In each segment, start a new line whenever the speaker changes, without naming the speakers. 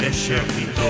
Exército.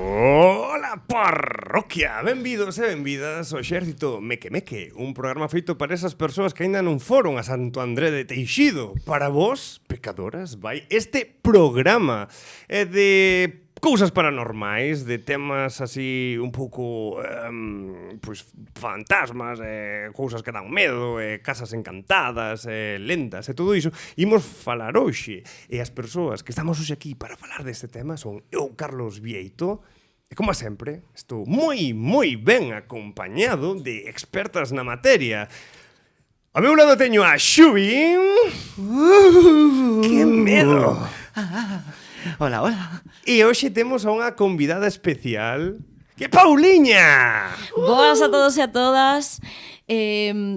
Ola, parroquia! Benvidos e benvidas ao Exército Meque Meque, un programa feito para esas persoas que aínda non foron a Santo André de Teixido. Para vos, pecadoras, vai este programa de cousas paranormais, de temas así un pouco pois fantasmas, cousas que dan medo, casas encantadas, lendas e todo iso. Imos falar hoxe, e as persoas que estamos hoxe aquí para falar deste tema son eu, Carlos Vieito, e como sempre, estou moi ben acompañado de expertas na materia. A meu lado teño a Xubi. ¡Que medo!
Hola, hola.
E hoxe temos a unha convidada especial, que é Pauliña.
Boas a todos e a todas.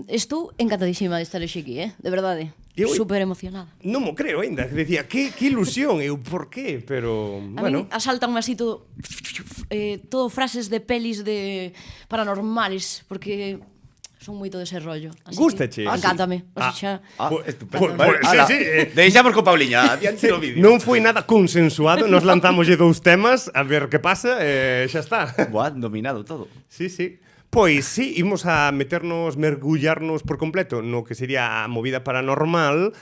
Estou encantadísima de estar hoxe aquí, de verdade. Super emocionada.
Non mo creo ainda, decía, que ilusión, eu por qué, pero bueno.
A min asaltanme así todo frases de pelis de paranormales, porque son moito dese rollo.
Gústache?
Encántame.
Estupendo. Sí.
Deixamos con Pauliña, adiante no vídeo.
Non foi nada consensuado, nos lanzámoslle dous temas, a ver que pasa, xa está.
Buah, dominado todo.
Sí. Pois sí, imos a mergullarnos por completo no que sería a movida paranormal,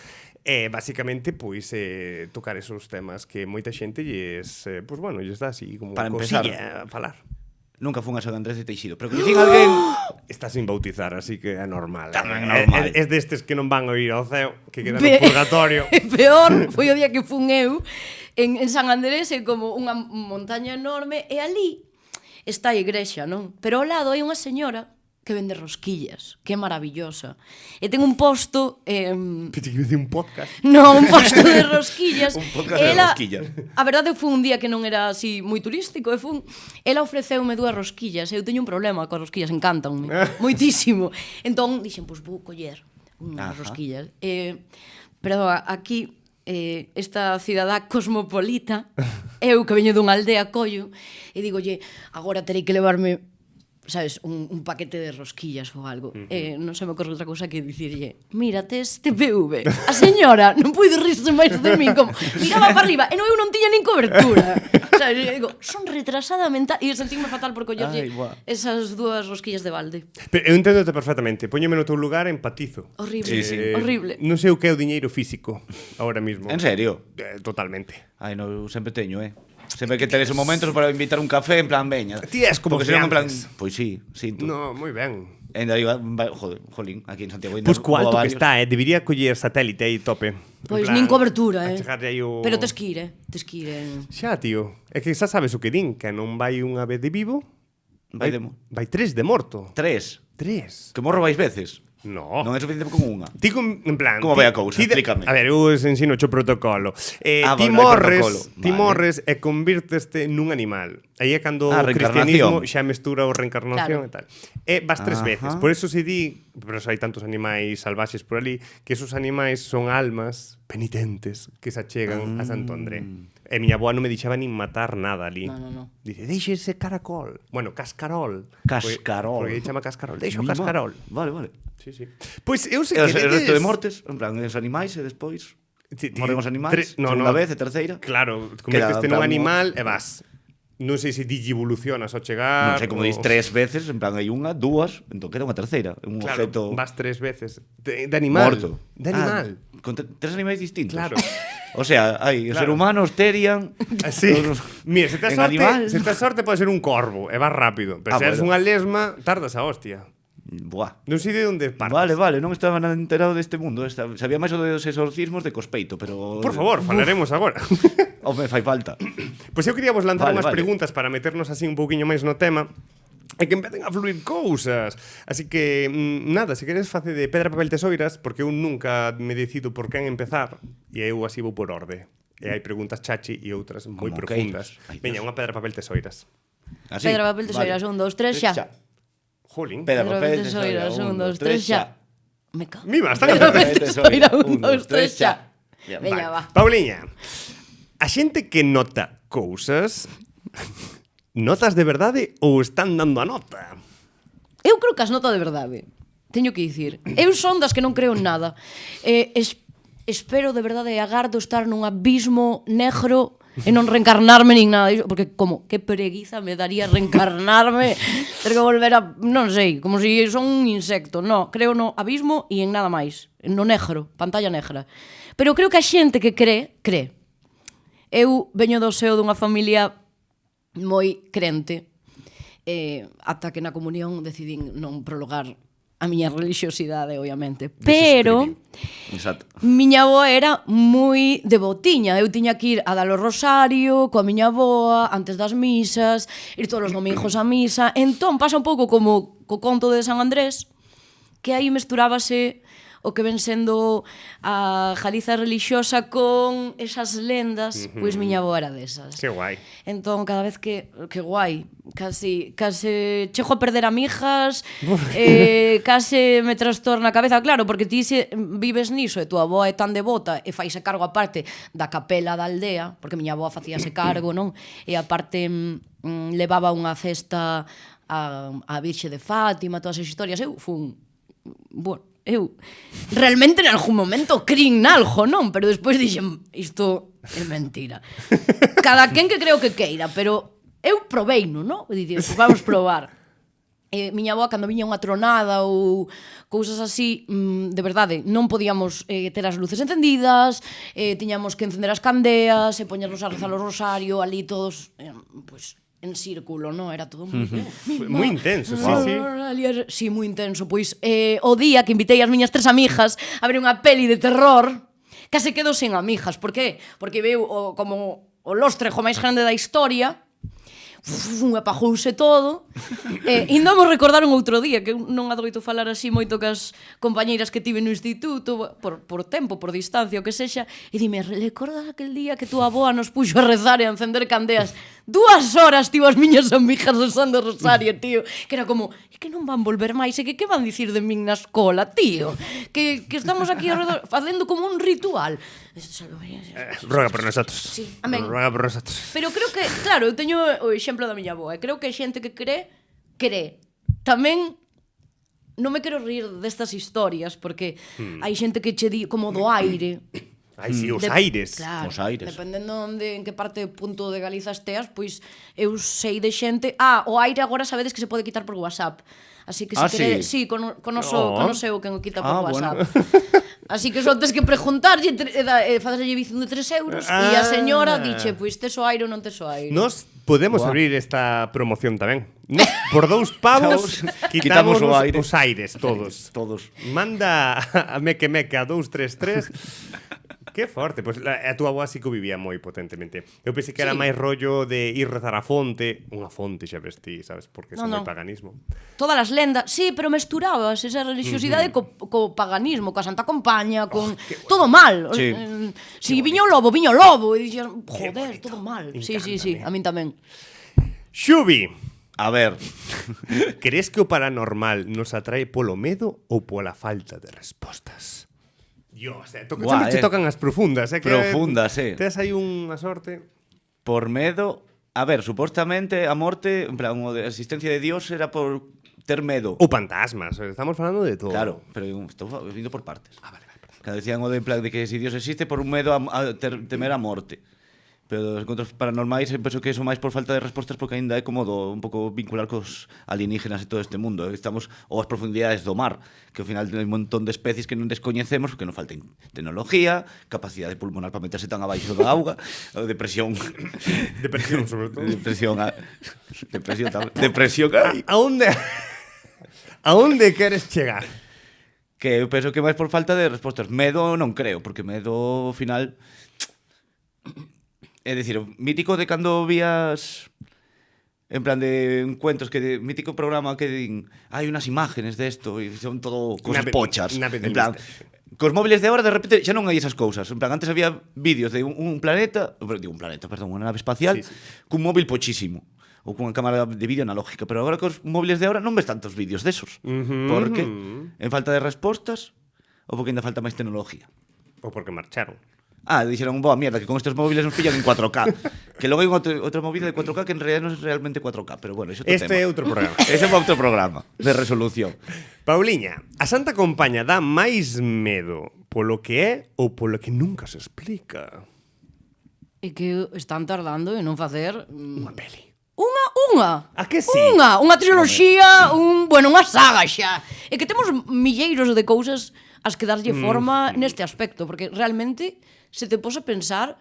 basicamente, pois, tocar esos temas que moita xente lles, pois bueno, lles dá así como
para empezar,
cosilla a falar.
Nunca fun a San Andrés de Teixido, pero coñecín alguén...
Está sin bautizar, así que é normal.
Tamén é normal.
É destes que non van a ir ao ceo, que quedan no purgatorio.
Peor foi o día que fun eu en San Andrés, é como unha montaña enorme, e ali está a igrexa, non? Pero ao lado hai unha señora que vende rosquillas, que é maravillosa. E ten un posto...
Pensei que dicir un podcast.
Non, un posto de rosquillas.
Un podcast de rosquillas.
A verdade, foi un día que non era así moi turístico, ela ofreceume 2 rosquillas, e eu teño un problema coas rosquillas, encantanme, moitísimo. Entón, dixen, pois vou coller unhas rosquillas. Pero aquí, esta cidadá cosmopolita, eu que veño dunha aldea collo, e digolle, agora terei que levarme, sabes, un paquete de rosquillas ou algo. Non se me ocorre outra cousa que dicirlle, mira, tes TPV. A señora non puido rirse máis de min, como miraba para arriba, e eu non tiña nin cobertura. Sabes, eu digo, son retrasada mental, e sentíme fatal por collerlle esas 2 rosquillas de balde.
Pero eu entendote perfectamente, póñome no teu lugar e empatizo.
Horrible,
Sí.
horrible.
Non sei o que é o diñeiro físico ahora mismo.
En serio?
Totalmente.
Ai, no, eu sempre teño, Sempre que tenes momentos para invitar un café, en plan, veña.
Ti és como
porque senón, en plan,
antes.
pois sí, sinto.
No, moi ben.
Ainda iba, jolín, aquí en Santiago.
Pois co alto que está, debería coller satélite aí tope.
Pois nin cobertura,
achegarlle aí o...
Pero tes que ir,
Xa, tío. É que xa sabes o que din, que non vai unha vez de vivo, vai 3 de morto.
3? Que morro vais veces?
No.
Non é suficiente con unha.
Ti en plan...
Como vai a cousa? Explícame.
A ver, eu ensino o protocolo. Ti morres e convirteste nun animal. Aí é cando o cristianismo xa mestura o reencarnación e tal. E vas 3 veces. Por eso se di, pero hai tantos animais salvaxes por ali, que esos animais son almas penitentes que se achegan a Santo André. E miña aboa non me deixaba nin matar nada ali.
No.
Dice, deixe ese caracol. Bueno, cascarol.
Cascarol.
Porque chama cascarol. Deixo o cascarol.
Vale.
Sí. Pois eu sei
que...
O
resto de mortes, en plan, os animais e despois... Morren os animais, segunda vez e terceira.
Claro, converteste nun animal e vas. Non sei se digivolucionas ao chegar...
Non sei, como dis 3 veces, en plan, hai unha, 2, entón queda unha terceira. Un objeto...
vas 3 veces. De animal.
Morto.
De animal.
Con 3 animais distintos.
Claro.
O sea, hai o ser humano, os terian...
Así. Mira, se tes sorte pode ser un corvo e vas rápido. Pero se eres unha lesma, tardas a hostia.
Buah.
Non sei de onde partes.
Vale, non estaba nada enterado deste mundo. Sabía máis o dos exorcismos de Cospeito, pero...
Por favor, falaremos agora.
Home, fai falta.
Pois eu quería vos lanzar unhas preguntas para meternos así un pouquiño máis no tema e que empecen a fluir cousas. Así que, nada, se queres face de pedra, papel, tesoiras, porque eu nunca me decido por quen empezar, e eu así vou por orde. E hai preguntas chachi e outras moi profundas. Veña, unha pedra, papel, tesoiras.
Pedra, papel, tesoiras, 1, 2, 3, xa.
Jolín.
Pedra, papel, tesoiras, 1, 2, 3, xa.
Me cago.
Mi bastante.
Espera, 1, 2, 3, xa. Veña, va.
Pauliña, a xente que nota cousas, notas de verdade ou están dando a nota?
Eu creo que as nota de verdade. Teño que dicir. Eu son das que non creo en nada. Espero de verdade e agardo estar nun abismo negro e non reencarnarme nin nada disso, porque como que preguiza me daría reencarnarme, ter que volver a, non sei, como se son un insecto. No, creo no abismo e en nada máis, no negro, pantalla negra. Pero creo que a xente que cree. Eu veño do seo dunha familia moi crente, ata que na comunión decidín non prologar a miña religiosidade, obviamente. Pero miña avoa era moi devotiña. Eu tiña que ir a dar o rosario coa miña avoa antes das misas, ir todos os domingos a misa. Entón pasa un pouco como co conto de San Andrés, que aí mesturábase o que ven sendo a Galiza religiosa con esas lendas, pois miña avoa era desas.
Que guai.
Entón, cada vez que guai, casi chego a perder amigas, case me trastorna a cabeza, claro, porque ti se vives niso e tua avoa é tan devota e faise cargo aparte da capela da aldea, porque miña avoa facíase cargo, non? E aparte levaba unha festa a Virxe de Fátima, todas as historias. Eu fun, bueno, eu realmente en algún momento crin nalgo, non? Pero despois dixen, isto é mentira. Cada quen que creo que queira, pero eu proveino, non? Dicir, vamos probar. Miña avoa, cando viña unha tronada ou cousas así, de verdade, non podíamos ter as luces encendidas, tiñamos que encender as candeas e poñernos a rezar o rosario, ali todos, pois, en círculo, non? Era todo moi
intenso, sí, sí.
Sí, moi intenso. Pois o día que invitei as miñas 3 amigas a ver unha peli de terror, case quedo sen amigas. Por qué? Porque veu como o lostrejo máis grande da historia, apagouse todo. Ainda vos recordaron outro día, que non adoito falar así moito cas compañeiras que tive no instituto, por tempo, por distancia, o que sexa, e dime, recordas aquel día que túa avoa nos puxo a rezar e a encender candeas 2 horas, tío, as miñas amigas rezando o rosario, tío, que era como, é que non van volver máis, e que van dicir de min na escola, tío, que estamos aquí alrededor facendo como un ritual.
Roga por nosotros.
Sí, amén.
Roga por nosotros.
Pero creo que, claro, eu teño o exemplo da miña avoa, e creo que a xente que cree. Tamén non me quero rir destas historias, porque hai xente que che di como do aire.
Ai, si, os aires.
Claro,
os aires.
Dependendo en que parte punto de Galiza esteas, pois eu sei de xente. O aire agora sabedes que se pode quitar por WhatsApp. Así que se queredes, sí, con o seu que o quita por WhatsApp. Bueno. Así que só tes que preguntarlle, faceslle bizum de 3 euros, e a señora diche, pois tes o aire ou non tes o aire.
Nos podemos abrir esta promoción tamén. Nos, por 2 pavos, quitamos os aires todos. Manda a meque a 233. Que forte, pois a túa avoa sí que vivía moi potentemente. Eu pensei que era máis rollo de ir rezar a fonte, unha fonte xa ves ti, sabes, porque son moi paganismo.
Todas as lendas, sí, pero mesturabas esa religiosidade co paganismo, coa Santa Compaña, con todo mal. Si viña o lobo, e dixas, joder, todo mal. Sí, a min tamén.
Xubi,
a ver,
crees que o paranormal nos atrae polo medo ou pola falta de respostas? Dios, sempre te tocan as profundas,
profundas,
tes aí unha sorte.
Por medo, a ver, supostamente a morte, en plan, a existencia de Dios era por ter medo.
Ou fantasmas, estamos falando de todo.
Claro, pero estou indo por partes. Vale. Cada decían o de, en plan, de que si Dios existe por un medo a temer a morte. Pero os encontros paranormais penso que son máis por falta de respostas, porque aínda é cómodo un pouco vincular cos alienígenas e todo este mundo. Estamos ou as profundidades do mar, que ao final hai un montón de especies que non descoñecemos porque non falta tecnología, capacidade pulmonar para meterse tan abaixo da auga, ou depresión.
Depresión, sobre todo.
Depresión aí.
A onde queres chegar?
Que eu penso que máis por falta de respostas. Medo non creo, porque medo ao final... É dicir, o mítico de cando vías en plan de encuentros, que mítico programa que din, hai unas imágenes desto e son todo cosas pochas. En plan, cos móviles de agora de repente xa non hai esas cousas. En plan, antes había vídeos de un planeta, unha nave espacial cun móvil pochísimo. ou cunha cámara de vídeo analógica, pero agora cos móviles de ahora non ves tantos vídeos desos. Porque en falta de respostas ou porque ainda falta máis tecnología.
Ou porque marcharon.
Dixeron, boa mierda, que con estes móviles nos pillan en 4K. Que logo hai outra movida de 4K que en realidad non é realmente 4K, pero bueno, iso é
Este é outro programa.
Ese é outro programa de resolución.
Pauliña, a Santa Compaña dá máis medo polo que é ou polo que nunca se explica?
E que están tardando en non facer...
Unha peli.
Unha.
A que sí?
Unha triloxía, unha saga xa. E que temos milleiros de cousas as que darlle forma neste aspecto, porque realmente, se te pos a pensar,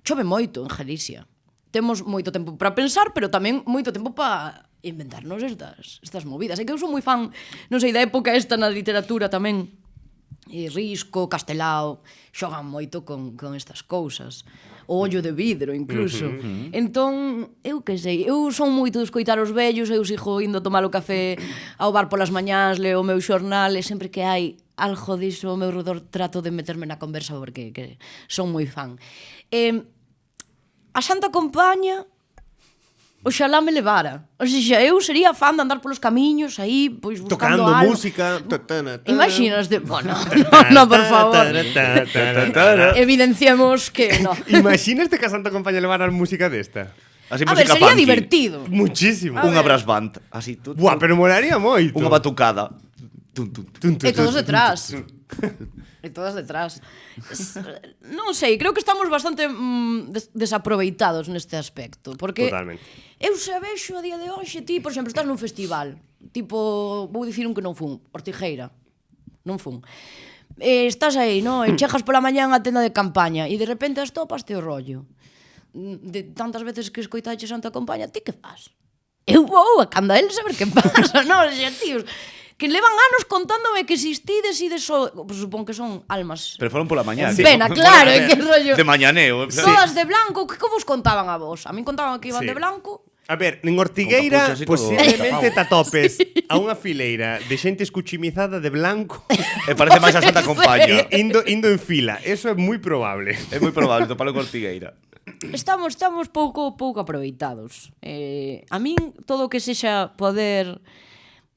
chove moito en Galicia. Temos moito tempo para pensar, pero tamén moito tempo para inventarnos estas movidas. E que eu sou moi fan, non sei, da época esta na literatura tamén, e Risco, Castelao, xogan moito con estas cousas. O ollo de vidro, incluso. Entón, eu que sei, eu son moito de escoitar os vellos, eu sigo indo a tomar o café ao bar polas mañás, leo o meu xornal, e sempre que hai algo diso ao meu redor trato de meterme na conversa porque que son moi fan. A Santa Compaña, oxalá me levara. O sea, eu sería fan de andar polos camiños aí, pois buscando
Tocando
algo.
música.
Imaginas de... Bueno, no, por favor. Evidenciemos que no.
Imaginaste que a Santa Compaña levara a música desta?
Así
A ver,
música
sería
funky.
divertido.
Muchísimo.
Unha brass band, así tú.
Buah, pero molaría moito.
Unha batucada.
E todos detrás. E todas detrás. Non sei, creo que estamos bastante desaproveitados neste aspecto. Porque
Totalmente.
eu se vexo a día de hoxe, ti, por exemplo, estás nun festival. Tipo, vou dicir un que non fun. Ortigueira. Non fun. Estás aí, non? E chegas pola mañán á tenda de campaña e de repente as topas te o rollo. De tantas veces que escoitaches Santa Compaña, ti que fas? Eu vou a canda el saber que pasa, non? Xa, tíos, que levan anos contándome que existides e de pues, supón que son almas.
Pero foron pola mañá.
En pena, claro, é que rollo.
De mañaneo.
Todas de blanco, que como os contaban a vos? A min contaban que iban
Sí.
de blanco.
A ver, en Ortigueira
Con capuchas e todo
posiblemente te
tapado.
atopes a unha fileira de xente escuchimizada de blanco
E parece máis a Santa Compaña.
indo en fila. Eso é moi probable.
É moi probable topalo con Ortigueira.
Estamos pouco aproveitados. A min todo o que sexa poder,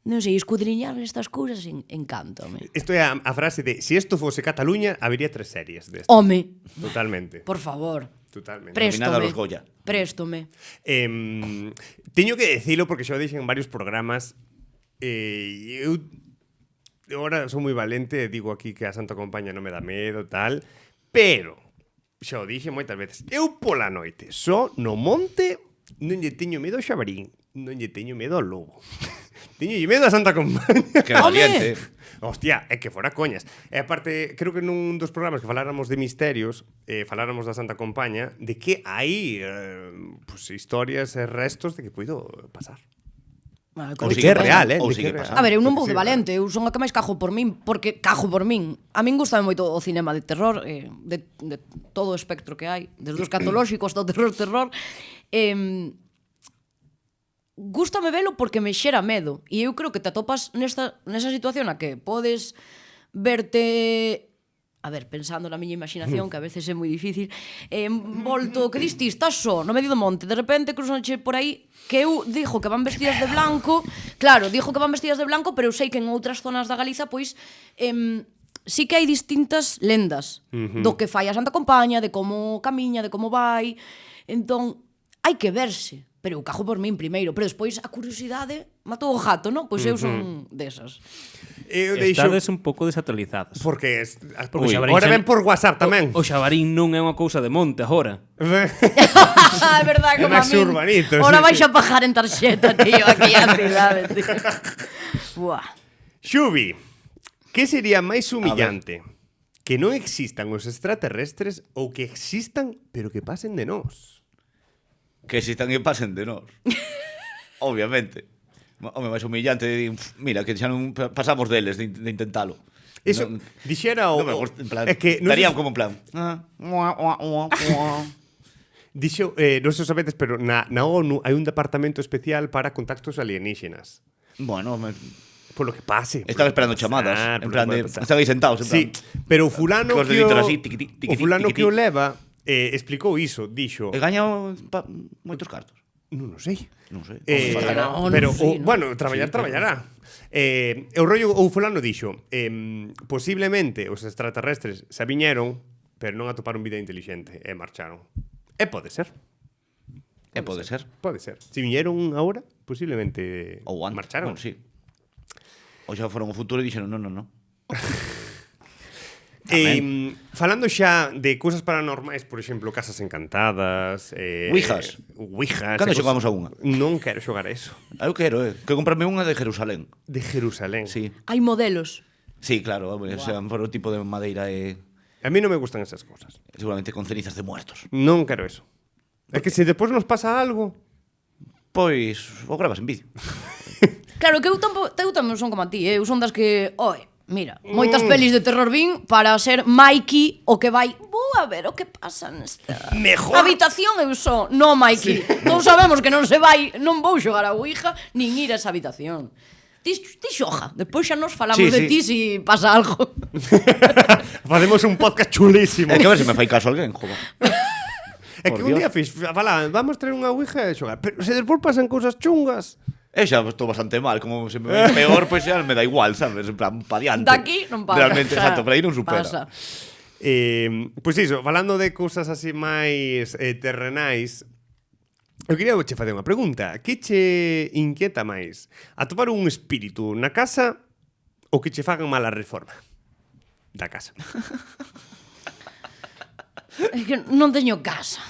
non sei, escudriñar estas cousas encántame.
Isto é a frase de si esto fose Cataluña, habería 3 series desta.
Home,
Totalmente.
por favor,
Totalmente.
Nominada a
préstome.
los Goya.
Préstome.
Teño que decilo porque xa o dixen en varios programas. Eu agora son moi valente e digo aquí que a Santa Compaña non me dá medo, tal, pero xa o dixen moitas veces. Eu pola noite, só no monte, non lle teño medo ao xabarín, non lle teño medo ao lobo. Teño medo a Santa Compaña.
Que valiente.
Hostia, é que fora coñas. E aparte, creo que nun dos programas que faláramos de misterios, faláramos da Santa Compaña, de que hai pues, historias e restos de que puido pasar.
Ou
De
sigue
que é real,
pasando, ou
de
sigue
que é real.
pasando.
A ver, eu non vou
Sí,
de valente, eu son a que máis cajo por min, porque cajo por min. A min gustame moito o cinema de terror, de todo o espectro que hai, desde os catolóxicos hasta o terror. Gústame velo porque me xera medo. E eu creo que te atopas nesa situación na que podes verte... A ver, pensando na miña imaginación, que a veces é moi difícil, volto, que diste, estás só, no medio do monte, de repente cruzanche por aí, que eu dixo que van vestidas de blanco, claro, dixo que van vestidas de blanco, pero eu sei que en outras zonas da Galiza, pois, sí que hai distintas lendas do que fai a Santa Compaña, de como camiña, de como vai, entón, hai que verse. Pero eu cajo por min primeiro, pero despois a curiosidade matou o gato, non? Pois eu son desas.
Eu deixo...
Estades un pouco desactualizadas.
Porque,
Porque o xabarín
ahora
xa-
ven por WhatsApp tamén.
O xabarín non é unha cousa de monte agora.
É verdade,
É
como a
máis
min.
urbanito,
Ora
sí,
vais
sí.
a pagar en tarxeta, tío, aquí a cidade, tío. Buah.
Xubi, que sería máis humillante? Que non existan os extraterrestres ou que existan, pero que pasen de nós?
Que existan e pasen de nós. Obviamente. Home, máis humillante, mira, que xa non pasamos deles de intentalo.
Eso,
Non-
dixera o...
non me gusta, en plan,
É que non
daría
sei-
como en plan.
Dixo, non sei se sabedes, pero na ONU hai un departamento especial para contactos alienígenas.
Bueno,
Polo que pase.
estaba
polo que
esperando
pode
chamadas,
pasar,
en
polo
plan
que
de
pode pasar.
están aí sentados, en
Sí,
plan.
pero o fulano
Cos
que
deditos
o...
así, tiqui, tiqui,
o fulano
tiqui,
que o
tiqui.
leva explicou iso, dixo...
E gaña moitos cartos.
Non o sei.
Non sei.
Pero,
sí, ¿no?
bueno, traballará. O rollo, ou fulano dixo, posiblemente os extraterrestres se viñeron, pero non atoparon vida inteligente e marcharon. E pode ser.
Pode ser.
Pode ser. Se viñeron agora, posiblemente
Ou antes.
marcharon.
Bueno, sí. Ou xa foron ao futuro e dixeron, non.
Falando xa de cousas paranormais, por exemplo, casas encantadas,
Ouijas. Cando xogamos a unha?
Non quero xogar a eso.
Eu quero, que comprarme unha de Jerusalén.
De Jerusalén.
Sí.
Hai modelos.
Sí, claro, o sea, por o tipo de madeira e
A mí non me gustan esas cosas.
seguramente con cenizas de muertos.
Non quero eso. É que se depois nos pasa algo,
Pois, o gravas en vídeo.
Claro, que eu tamén son como a ti, eu son das que, mira, moitas pelis de terror vin para ser Mikey o que vai, vou a ver o que pasa nesta
Mejor.
habitación, eu só, no Mikey. Todos sabemos que non se vai, non vou xogar a Ouija, nin ir a esa habitación. Ti xoja, despois xa nos falamos
Sí,
de
sí.
ti si pasa algo.
facemos un podcast chulísimo.
É que a ver se me fai caso alguén, joder.
É que
Por
un
Dios.
día vamos traer unha ouija e xogar, pero se despois pasan cousas chungas.
Eu xa estou bastante mal, como se me vai peor, pois xa me da igual, sabes? En plan, pa diante.
Daqui non pasa.
Realmente,
xa,
exacto, pero aí non supera.
Pasa.
Pois iso, falando de cousas así máis terrenais, eu quería che facer unha pregunta. Que che inquieta máis? Atopar un espírito na casa ou que che fagan mala reforma da casa?
É que non teño casa.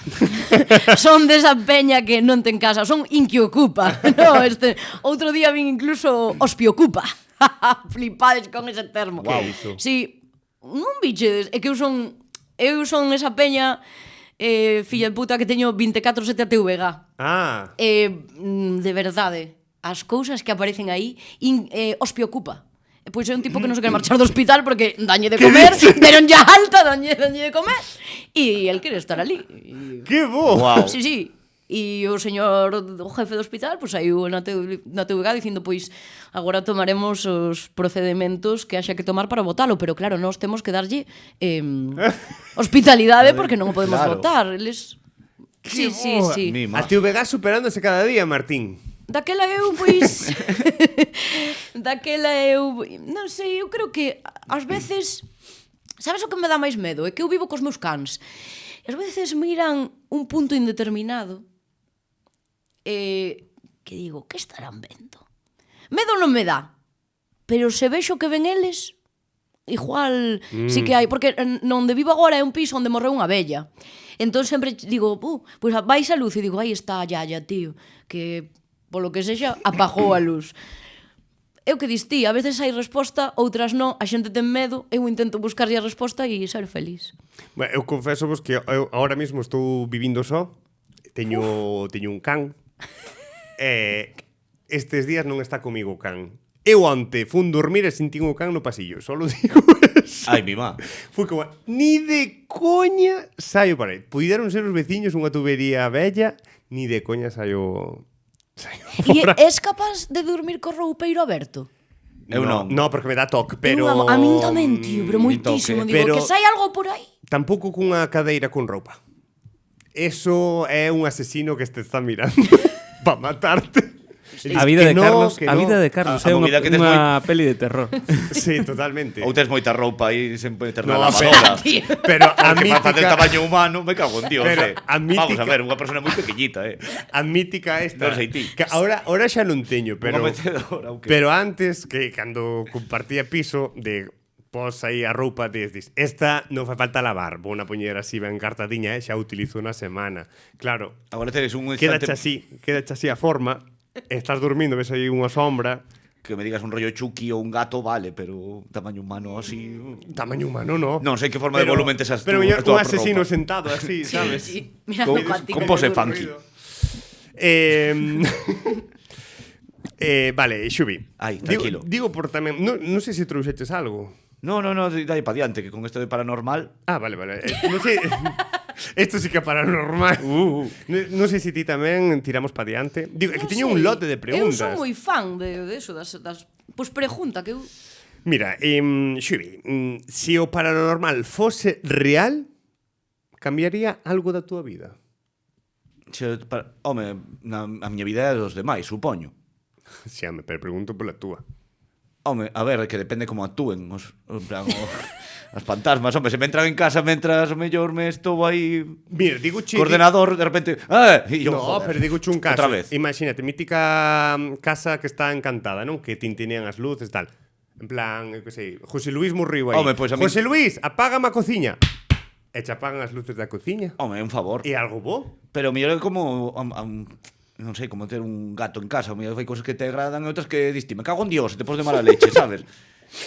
Son desa peña que non ten casa, son inquiocupa. No, outro día vin incluso ospiocupa. Flipades con ese termo.
Guau, iso.
Si, non biches, é que eu son esa peña filla de puta que teño 24/7 a TVG.
Ah,
De verdade, as cousas que aparecen aí ospiocupa. Pois é un tipo que non se quere marchar do hospital porque dañe de comer, deron ya alta, dañe de comer, e el quere estar ali.
que bo!
Guau.
Sí, sí. E o señor, o jefe do hospital, pois saiu na TVG dicindo, pois, agora tomaremos os procedementos que haxa que tomar para votalo, pero claro, nós temos que darlle hospitalidade porque non o podemos
Claro.
votar. Eles... Sí, sí,
boa.
sí.
Mima.
A TVG superándose cada día, Martín.
Daquela eu, pois... Non sei, eu creo que ás veces... Sabes o que me dá máis medo? É que eu vivo cos meus cans. E ás veces miran un punto indeterminado e que digo, que estarán vendo? Medo non me dá, pero se vexo que ven eles, igual sí que hai, porque onde vivo agora é un piso onde morreu unha vella. Entón sempre digo, pois vais a luz e digo, aí está a Yaya, tío, que polo que sexa apagou a luz. Eu que dis ti, a veces hai resposta, outras non, a xente ten medo, eu intento buscarlle a resposta e ser feliz.
Bueno, eu confeso vos que eu ahora mismo estou vivindo só. Teño un can. Estes días non está comigo o can. Eu onte fun dormir e sentín o can no pasillo. Solo digo eso.
Ai, mima.
Fui como, ni de coña saio por aí. Puideron ser os veciños unha tubería bella, ni de coña saio
E
fora.
és capaz de dormir co roupeiro aberto?
Eu non.
No, porque me dá toque, pero...
A min tamén, tío, pero
Ni
moitísimo.
toque.
Digo,
Pero-
que sai algo por aí.
Tampouco cunha cadeira con roupa. Eso é un asesino que te está mirando para matarte.
A vida de Carlos,
que
a vida de Carlos
A
é unha
movida que tes
peli de terror.
Sí, totalmente.
Ou tes moita roupa aí sempre ter na
No,
lavadora.
Tío.
Pero a
Porque para facer
mítica,
tamaño humano, me cago en Dios,
Pero a
Vamos
mítica-
a ver, unha persona moi pequeñita,
a mítica esta.
Non sei ti.
Que ahora xa non teño, pero
Unha mecedora, ou que?
pero antes que cando compartía piso de pos aí a roupa dices, esta non fa falta lavar, vou na poñer así ben cartadiña, xa utilizo unha semana. Claro,
Agora tedes un
quedache
instante
así a forma, estás dormindo, ves aí unha sombra,
que me digas un rollo Chucky ou un gato, vale, pero tamaño humano así...
tamaño humano, no.
Non sei que forma de volumen tes as
Pero
tú-
mellor
a túa
un asesino
roupa.
sentado así, sabes?
Sí, mirando
Con-
cuántico.
con pose funky.
Vale, Xubi.
Ai, tranquilo.
Digo por tamén, non sei se trouxeches algo.
No, dai pa diante, que con esto de paranormal...
Ah, vale. Non sei. Esto sí que é paranormal. Non sei se ti tamén tiramos pa diante. Digo, é que teño un lote de
Eu
preguntas.
son moi fan de eso, das... Pois pregunta, que eu...
Mira, Xubi, se o paranormal fose real, cambiaría algo da túa vida?
Home, a miña vida é dos demais, supoño.
Xame, pero pregunto pola túa.
Home, a ver, que depende como actúen en plan, as fantasmas. Home, se me entran en casa mentras o mellor me estou aí
Mira, digo che...
coordenador, de repente... E yo,
No,
joder,
pero digo un caso.
Outra vez.
Imagínate, mítica casa que está encantada, non? Que tintinean as luces e tal. En plan, eu que sei, José Luis morriu aí.
Home, pois a min-
José Luis, apágame a cociña. E che apagan as luces da cociña.
Home, un favor.
E algo bo?
Pero o mellor é como... non sei, como ter un gato en casa. O mellor hai cousas que te agradan e outras que diste. Me cago en Dios, te pos de mala leche, sabes?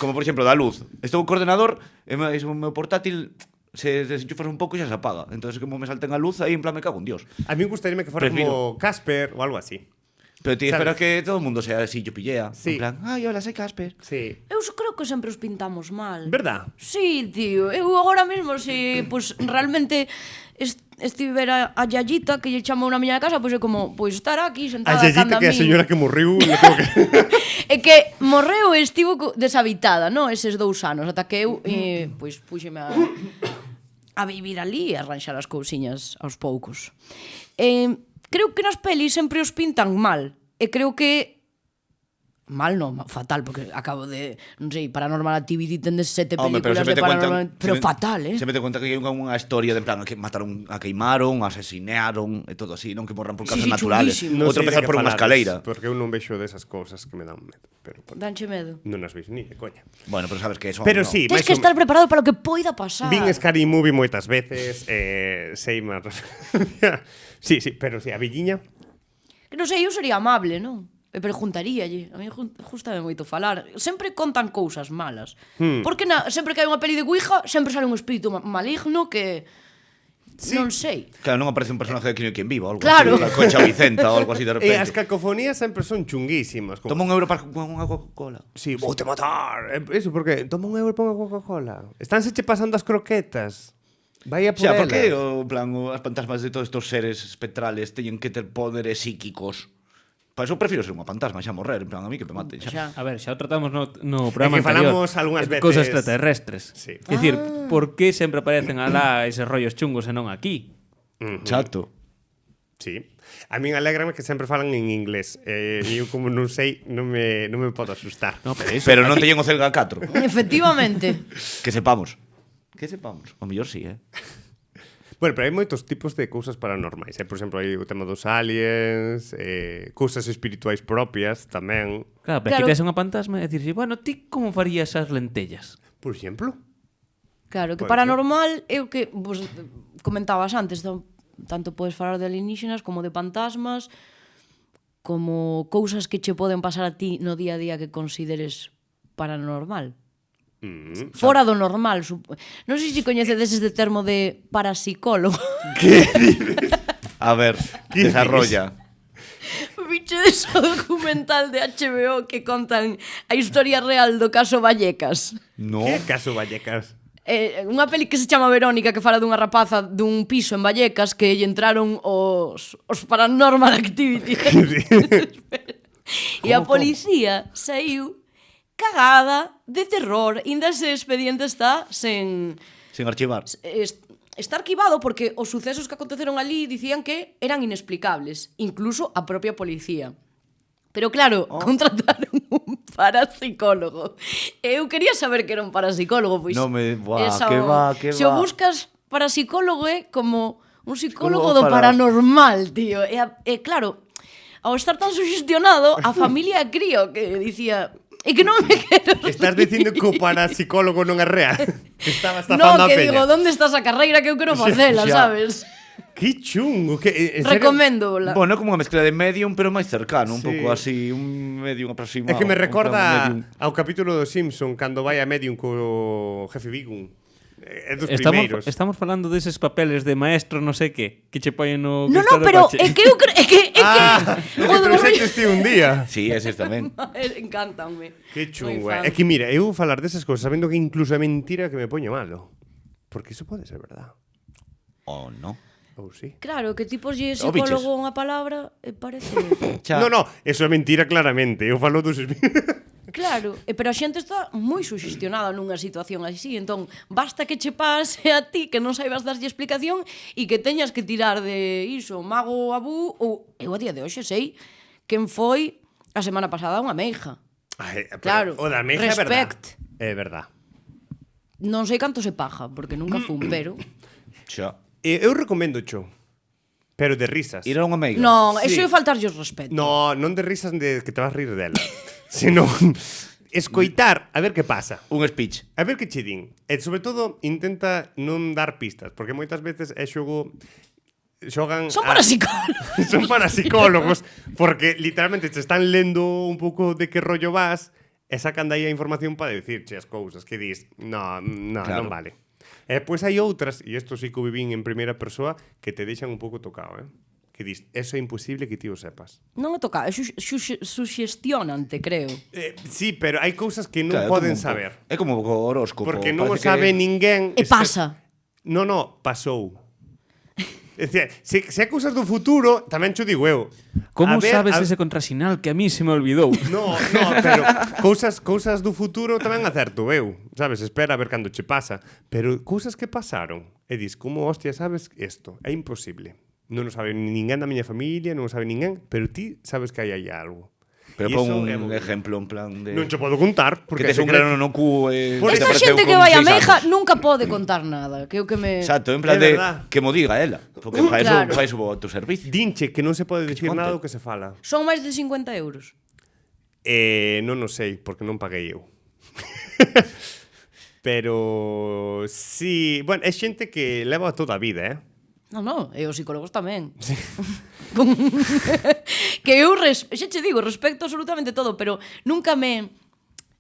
Como, por exemplo, da luz. Estou co ordenador e o meu portátil se desenchufas un pouco e xa se apaga. Entonces, como me salten a luz, aí en plan me cago en Dios.
A mí gustaríame que fora como Casper ou algo así.
Pero ti
¿Sabes?
esperas que todo o mundo sea así, yo pillea.
Sí.
En plan, hola, soy Casper.
Sí.
Eu creo que sempre os pintamos mal.
Verdad?
Sí, tío. Eu agora mesmo, se pues, realmente estivera a Yayita, que lle chamou na miña casa, pois é como, pois estar aquí sentada
A Yayita,
canda
que é a
min.
señora que morriu, le tengo que...
É que morreu e estivo deshabitada, non? Eses 2 anos, ata que eu, pois, puxeme a vivir ali e arranxar as cousiñas aos poucos. Creo que nas pelis sempre os pintan mal. E creo que... Mal non, fatal, porque acabo de, non sei, Paranormal Activity tendes 7
Home, pero
películas
se
de
mete cuenta,
Paranormal... Pero fatal,
Se mete cuenta que hai unha historia de en plan que mataron, a queimaron, asesinaron e todo así, non que morran por causas
Sí,
naturales.
chunguísimo.
Outro empezar por unha escaleira.
Porque eu non vexo desas cousas que me dan medo. Pero,
Danche medo.
non as veis ni de coña.
Bueno, pero sabes que eso...
Pero
no.
sí,
Tens que estar preparado para o que poida pasar.
Vin Scary Movie moitas veces, sei máis referencia. Sí, pero sí, a Villiña...
Que non sei, eu sería amable, non? E preguntaríalle. A mí gustame moito falar. Sempre contan cousas malas. Porque sempre que hai unha peli de Ouija, sempre sale un espírito maligno que... Sí. Non sei.
Claro, non aparece un personaje de Quino y Quien Viva ou algo
Claro.
así, la Concha Vicenta ou algo así de repente.
E as cacofonías sempre son chunguísimas. Como...
Toma un euro para unha Coca-Cola.
Sí, vou te matar. Eso, porque toma un euro e pon a Coca-Cola. Estánse che pasando as croquetas. Vai a por
Xa,
elas.
por que o plan, as fantasmas de todos estos seres espectrales teñen que ter poderes psíquicos? Para eso prefiro ser unha fantasma, xa morrer, en plan, a mí que me maten, xa.
A ver, xa o tratamos no programa
que
anterior.
falamos algunhas veces-
Cousas extraterrestres.
Sí.
É dicir, por que sempre aparecen alá eses rollos chungos e non aquí?
Chato.
Sí. A min alégrame que sempre falan en inglés. E eu como non sei, non me podo asustar.
No, pero iso,
Pero non teñen o Celga 4.
Efectivamente.
Que sepamos. Que sepamos. O mellor sí,
Bueno, pero hai moitos tipos de cousas paranormais. Por exemplo, hai o tema dos aliens, cousas espirituais propias tamén.
Claro, pero
Claro.
aquí tes unha fantasma e dicirse, bueno, ti como farías as lentellas?
Por exemplo.
Claro, que
Pois,
paranormal é o que vos comentabas antes, tanto podes falar de alienígenas como de fantasmas, como cousas que che poden pasar a ti no día a día que consideres paranormal. Fora do normal. Non sei se coñecedes este termo de parapsicólogo.
A ver, desarrolla.
Vichedes o documental de HBO que contan a historia real do caso Vallecas.
No.
Que caso Vallecas?
Unha peli que se chama Verónica, que fala dunha rapaza dun piso en Vallecas que lle entraron os Paranormal Activity. E a policía saiu cagada de terror. Inda ese expediente está sen
archivar.
está arquivado porque os sucesos que aconteceron ali dicían que eran inexplicables, incluso a propia policía. Pero claro, contrataron un parapsicólogo. Eu quería saber que era un parapsicólogo, pois.
No me... Buah,
esa-
que
Se o
va.
buscas parapsicólogo é como un psicólogo
Psicólogo
do
para-
paranormal, tío. E claro, ao estar tan sugestionado, a familia crío que dicía... É que non me quero...
Estás dicindo que o parapsicólogo non é real. Que estaba
No,
estafando a
que
peña.
digo, onde está esa carreira que eu quero facela,
xa.
sabes?
Que chungo. Que, en serio?
Recoméndola.
Bueno, como unha mezcla de medium, pero máis cercano, un
Sí.
pouco así, un medium aproximado.
É que me
un
recorda
medium.
ao capítulo do Simpson cando vai a medium co jefe Bigum. É dos primeiros.
Estamos falando deses papeles de maestro non sei que che poñen no
No,
cristal do
pero
coche.
é que eu creo... É que...
Que
o do
trouxeches ti un día.
Sí, eses tamén.
Encántanme.
Que chungo,
Moi fan.
É que mira, eu falar desas cousas sabendo que incluso é mentira que me poño malo. Porque iso pode ser verdad.
Oh, no.
Ou sí.
Claro, que tipos lle
O biches.
psicólogo unha palabra, parece...
Xa.
No, eso é mentira claramente. Eu falo dos
Claro, pero a xente está moi suxestionada nunha situación así, entón basta que che pase a ti que non saibas darlle explicación e que teñas que tirar de iso, mago Abu, ou eu a día de hoxe sei quen foi a semana pasada unha meiga.
Ai, pero
Claro,
o da meja
respect.
é verdad.
Non sei canto se paja, porque nunca fun, pero...
Xa.
Eu recomendo cho, pero de risas.
Ir a unha meiga.
Non,
Sí.
eso é faltarlle os respeto.
No, non de risas de que te vas a rir dela, sino escoitar a ver que pasa.
Un speech.
A ver que che din. E sobre todo intenta non dar pistas, porque moitas veces é xogo xogan
Son para psicólogos.
son para psicólogos, porque literalmente te están lendo un pouco de que rollo vas e sacan de aí a información para dicirche as cousas que dis, no,
Claro.
non vale. E pois hai outras, e isto sí que o vivín en primeira persoa, que te deixan un pouco tocado, que dis, eso é imposible que ti o sepas.
Non me toca, é suxestionante, creo.
Sí, pero hai cousas que non
Claro,
poden
como
saber.
É como o horóscopo.
Porque non o
parece
sabe ninguén.
E pasa.
No, pasou. É dicir, se é cousas do futuro, tamén cho digo eu.
Como
A ver,
sabes ese contrasinal que a mí se me olvidou?
No, pero cousas do futuro tamén acerto eu, sabes? Espera a ver cando che pasa. Pero cousas que pasaron, e dis, como hostia sabes isto? É imposible. Non o sabe ninguén da miña familia, non o sabe ninguén, pero ti sabes que hai aí algo.
Pero
E
pon
iso
un
é moi-
ejemplo en plan de...
Non che podo contar,
porque
porque
tes un grano no cu
Por
te
Esta
apareceu
xente
con
que vai a
6
Meja
anos.
nunca pode contar nada, que é o que me...
Exacto, en plan
É
de
verdad.
que mo diga ela, porque para
Claro.
eso o tu servicio.
Dinche que non se pode dicir
conte.
nada do que se fala.
Son máis de 50 euros.
Non o sei, porque non paguei eu. Pero sí, bueno, é xente que leva toda a vida,
Non, e os psicólogos tamén. Que eu, xa che digo, respecto absolutamente todo, pero nunca me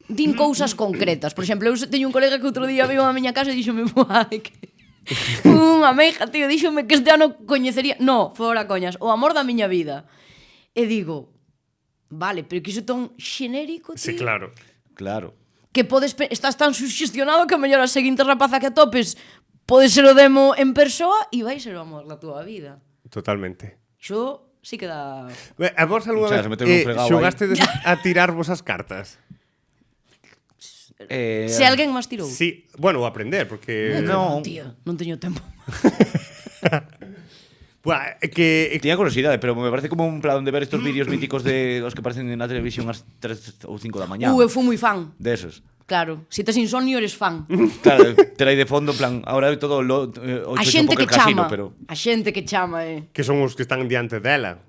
din cousas concretas. Por exemplo, eu teño un colega que outro día viu a miña casa e díxome, "Buai, que unha meja, tío, díxome que este ano coñecería..." No, fora coñas, o amor da miña vida. E digo, vale, pero que iso é tan xenérico, tío.
Sí, claro.
Claro.
Que estás tan sugestionado que a mellor a seguinte rapaza que atopes pode ser o demo en persoa e vai ser o amor da túa vida.
Totalmente.
Xo sí que dá...
A vos algunha
O sea,
vez
se meteu un fregado
xogaste a tirarvos as cartas?
Se alguén mas tirou.
Sí, bueno, o aprender, porque...
No.
Tío, non teño tempo.
Buah, que...
Tiña curiosidade, pero me parece como un plan de ver estos vídeos míticos de os que aparecen na televisión ás 3 ou 5 da mañá.
Eu fui moi fan.
De esos.
Claro, se tes insomnio eres fan.
Claro, te aí de fondo, en plan, ahora é todo o
A
chocho
xente
poker
que
casino,
chama.
pero...
A xente que chama,
Que son os que están diante dela.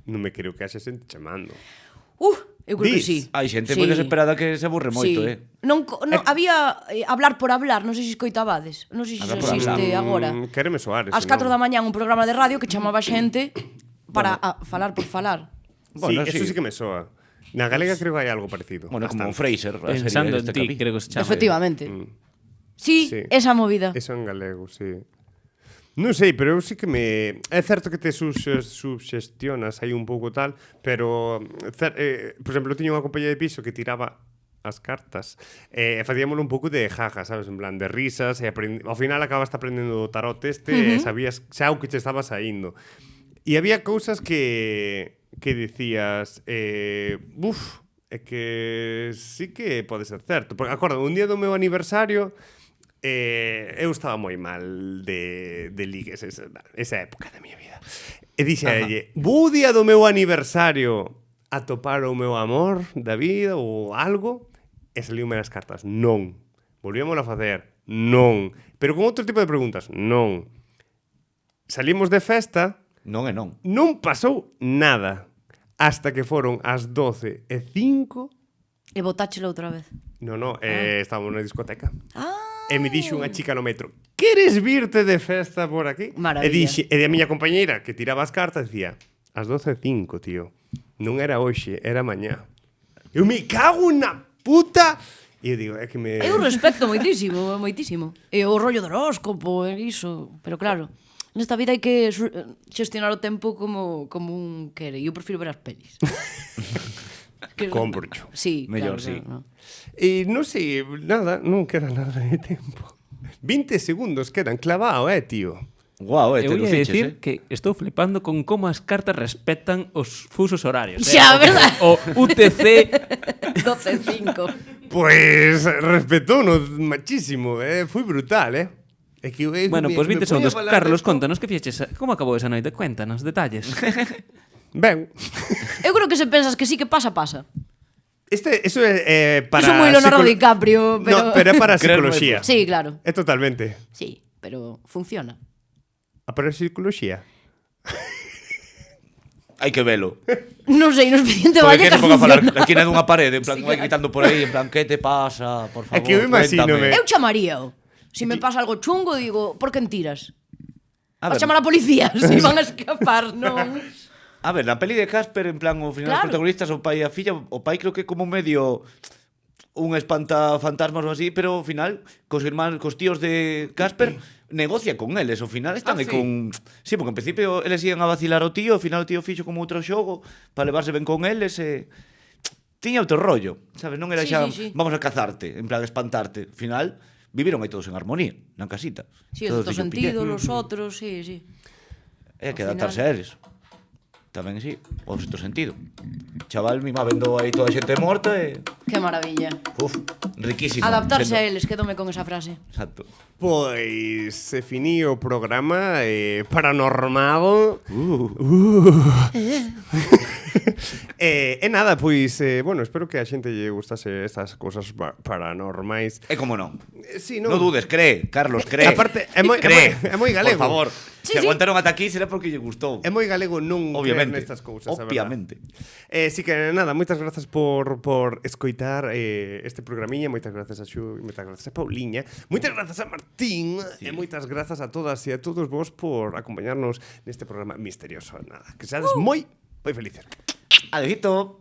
Non me creo que haxe xente chamando.
Eu creo que
Dis.
sí.
Hai xente moi desesperada que se aburre moito,
Non, había hablar por hablar, non sei se escoitabades. Non sei se
Hablar
iso
por
existe
hablar.
agora.
Quéreme soar ese
Ás 4
nome.
da mañá un programa de radio que chamaba xente para falar por falar.
Bueno,
sí, eso
sí.
sí que me soa. Na galega creo que hai algo parecido.
Bueno, como
Bastante.
Fraser, a serie
Pensando en
esta
ti,
que vi.
creo que se chama.
Efectivamente. Sí,
Sí.
esa movida.
Eso en galego, sí. Non sei, pero eu sí que me... É certo que te subxestionas aí un pouco tal, pero... por exemplo, eu tiña unha compañía de piso que tiraba as cartas e facíamoslo un pouco de jaja, sabes? En plan, de risas e ao final acabaste aprendendo o tarot este e sabías xa o que che estaba saindo. E había cousas que dicías é que sí que pode ser certo. Porque, acorda, un día do meu aniversario eu estaba moi mal de ligues esa época da miña vida. E dixe a elle, vou o día do meu aniversario a topar o meu amor da vida ou algo, e saliume nas cartas. Non. Volvíamos a facer. Non. Pero con outro tipo de preguntas. Non. Salimos de festa,
Non é non.
non pasou nada. Hasta que foron as 12:05.
E botáchelo outra vez.
Estábamos na discoteca.
Ah.
E me dixo unha chica no metro, queres virte de festa por aquí?
Maravilla.
E a miña compañeira que tiraba as cartas dicía, as 12:05, tío. Non era hoxe, era mañá. Eu me cago na puta. E eu digo, é que me...
Eu respecto moitísimo, moitísimo. E o rollo do horóscopo, e iso. Pero claro, nesta vida hai que xestionar o tempo como un quere. E eu prefiro ver as pelis.
Cómprocho.
Sí,
Mellor,
claro,
sí.
claro, no.
E non sei, nada, non queda nada de tempo. 20 segundos quedan clavado, tío.
Guau,
Eu
te
ia
luciches,
decir que estou flipando con como as cartas respetan os fusos horarios.
Xa, verdad?
O UTC
12.5.
Pois respetou no machísimo, foi brutal, É que
Bueno, pois 20 segundos.
falar
Carlos,
desto.
contanos que fixeches, como acabou esa noite? Cuéntanos detalles.
Ben,
Eu creo que se pensas que sí que pasa, pasa.
eso é para...
Iso moi Leonardo DiCaprio, pero...
No, pero é para
Creer
psicología.
Sí, claro.
É totalmente.
Sí, pero funciona.
A para psicología.
Hai que velo.
Non sei, no expediente
Porque que
Vallecas
se ponga a falar
funciona.
aquí dunha parede, en plan,
Sí,
vai
claro.
gritando por aí, en plan, que te pasa? Por favor,
É que eu imagínome.
cuéntame.
Eu chamaría. Se me pasa algo chungo, digo, por que en tiras?
A
Vas
ver,
chamar a policía, se van a escapar, non?
a ver, na peli de Casper, en plan, ao final
Claro.
os protagonistas, o pai e a filla, o pai creo que como medio un espantafantasmas ou así, pero ao final, cos irmáns, cos tíos de Casper, negocia con eles, ao final están
Ah,
aí
sí?
con... Sí, porque en principio eles ian a vacilar ao tío, ao final o tío fixo como outro xogo para levarse ben con eles e... Tiña outro rollo, sabes? Non era
Sí,
xa,
sí, sí.
vamos a cazarte, en plan, espantarte. Ao final, viviron aí todos en armonía, na casita.
Sí, el
Todos
otro
fillo pillé.
sentido, los otros, sí, sí.
É que
Ao
adaptarse
final.
a eles. Tamén sí, o sexto sentido. Chaval, mima vendo aí toda a xente morta e...
Qué maravilla.
Uf, riquísimo.
Adaptarse a
sendo-
eles, quedome con esa frase.
Exacto.
Pois se finí o programa paranormal. E nada, pois, bueno, espero que a xente lle gustase estas cousas paranormais.
E como non?
Sí,
Non dudes, cree, Carlos, cree.
Aparte, é moi,
cree.
é moi galego.
Por favor,
Sí,
se
sí.
aguantaron ata aquí será porque lle gustou.
É moi galego non
Obviamente.
creer nestas cousas, a verdad.
Obviamente.
Sí que nada, moitas grazas por escoitar este programiña, moitas grazas a Xu, moitas grazas a Pauliña, moitas grazas a Martín e moitas grazas a todas e a todos vos por acompañarnos neste programa misterioso. Nada, que seades moi felices.
Adegito.